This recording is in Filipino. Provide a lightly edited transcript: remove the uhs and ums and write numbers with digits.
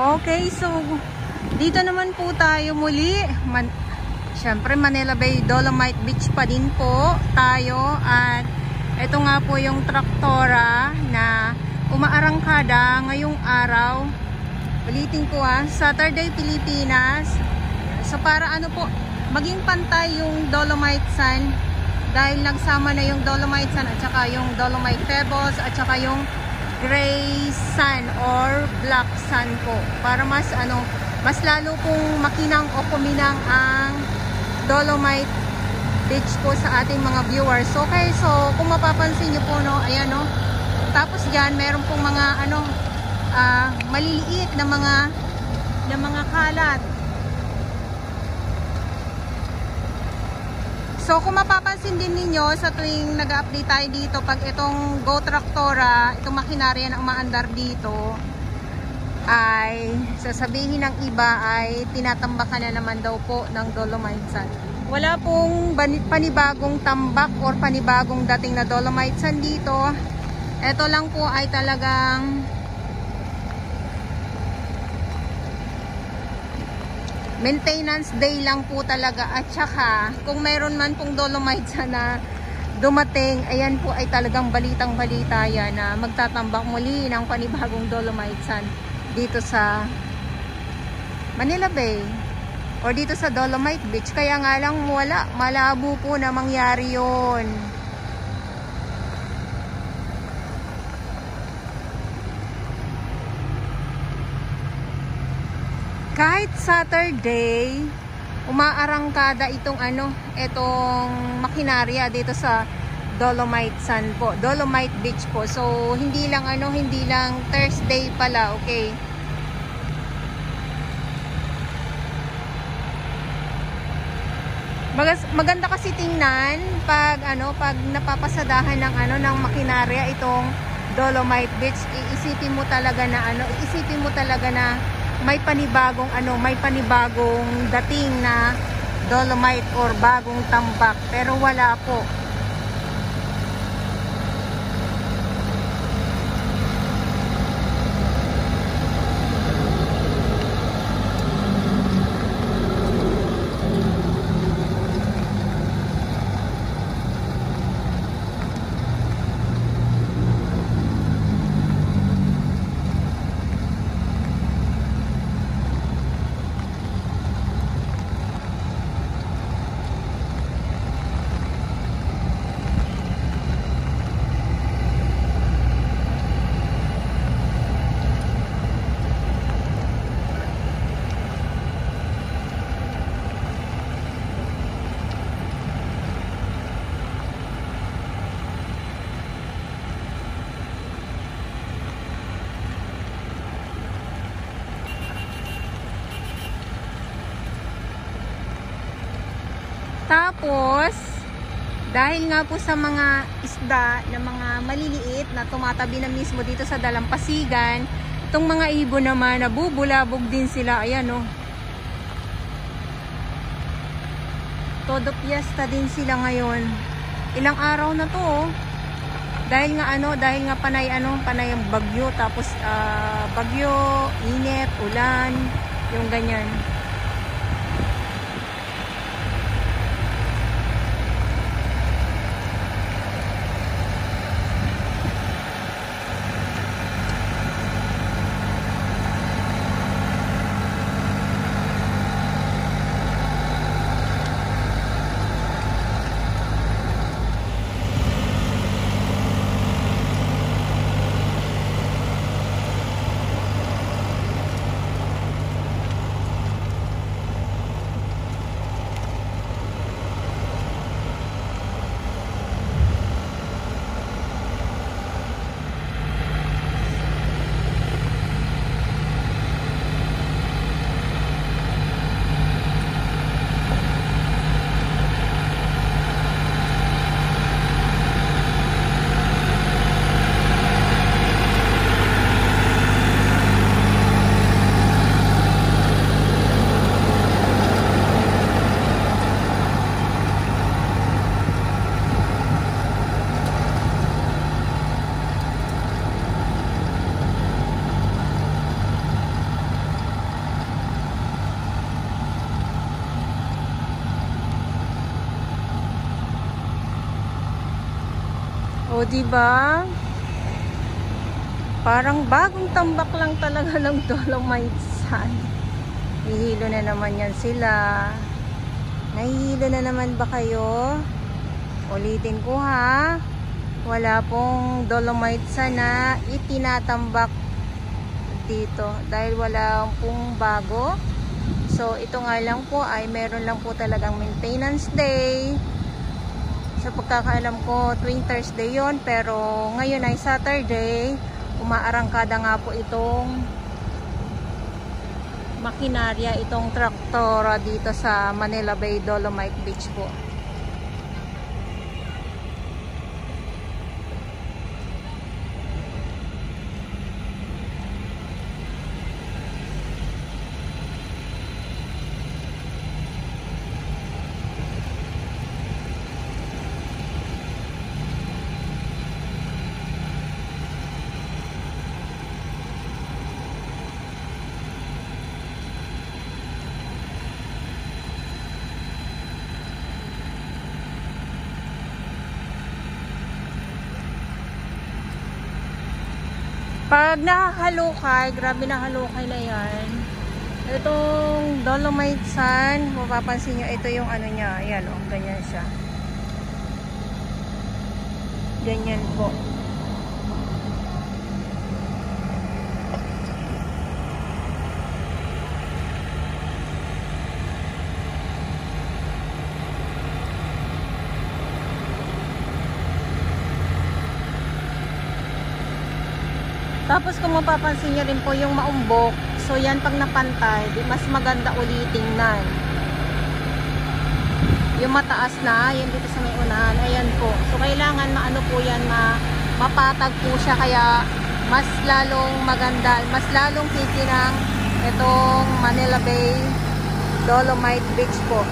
Okay, so dito naman po tayo muli. Siyempre Manila Bay Dolomite Beach pa din po tayo. At ito nga po yung traktora na umaarangkada ngayong araw. Ulitin ko Saturday Pilipinas. So para ano po, maging pantay yung Dolomite Sand. Dahil nagsama na yung Dolomite Sand at saka yung Dolomite Pebbles at saka yung gray sand or black sand po. Para mas lalo pong makinang o kuminang ang Dolomite Beach po sa ating mga viewers. Okay, so kung mapapansin nyo po, ayan tapos dyan meron pong mga maliliit na mga kalat. So kung mapapansin din ninyo sa tuwing nag-update tayo dito, pag itong Go Traktora, itong makinarya na umaandar dito, ay sasabihin ng iba ay tinatambakan na naman daw po ng Dolomite Sand. Wala pong panibagong tambak or panibagong dating na Dolomite Sand dito. Ito lang po ay talagang maintenance day lang po talaga. At saka kung meron man pong Dolomite Sand na dumating, ayan po ay talagang balitang balita yan na magtatambak muli ng panibagong Dolomite Sand dito sa Manila Bay o dito sa Dolomite Beach. Kaya nga lang malabo po na mangyari yun. Kahit Saturday, umaarangkada itong makinarya dito sa Dolomite Sand po, Dolomite Beach po. So hindi lang Thursday pala, okay. Maganda kasi tingnan pag napapasadahan ng makinarya itong Dolomite Beach. Iisipin mo talaga na may panibagong dating na Dolomite or bagong tambak, pero wala po. Tapos, dahil nga po sa mga isda na mga maliliit na tumatabi na mismo dito sa dalampasigan, itong mga ibon naman, nabubulabog din sila. Ayan todo piyesta din sila ngayon. Ilang araw na to Dahil nga panay ang bagyo, tapos bagyo, init, ulan, yung ganyan. O, diba? Parang bagong tambak lang talaga ng Dolomite Sand. Nahihilo na naman yan sila. Nahihilo na naman ba kayo? Ulitin ko ha. Wala pong Dolomite Sand na itinatambak dito. Dahil wala pong bago. So, ito nga lang po ay meron lang po talagang maintenance day. Sa pagkakaalam ko, tuwing Thursday yon, pero ngayon ay Saturday. Umaarangkada nga po itong makinarya, itong traktora dito sa Manila Bay, Dolomite Beach po. Pag nakahalukay, grabe na halukay na yan. Itong Dolomite Sand, mapapansin nyo, ito yung ano niya. Ayan o, ganyan siya. Ganyan po. Tapos kung mapapansin nyo rin po yung maumbok, so yan pag napantay, di mas maganda uli tingnan. Yung mataas na, yan dito sa may unahan, ayan po. So kailangan maano po yan, mapatag po siya, kaya mas lalong maganda, mas lalong titinang itong Manila Bay Dolomite Beach po.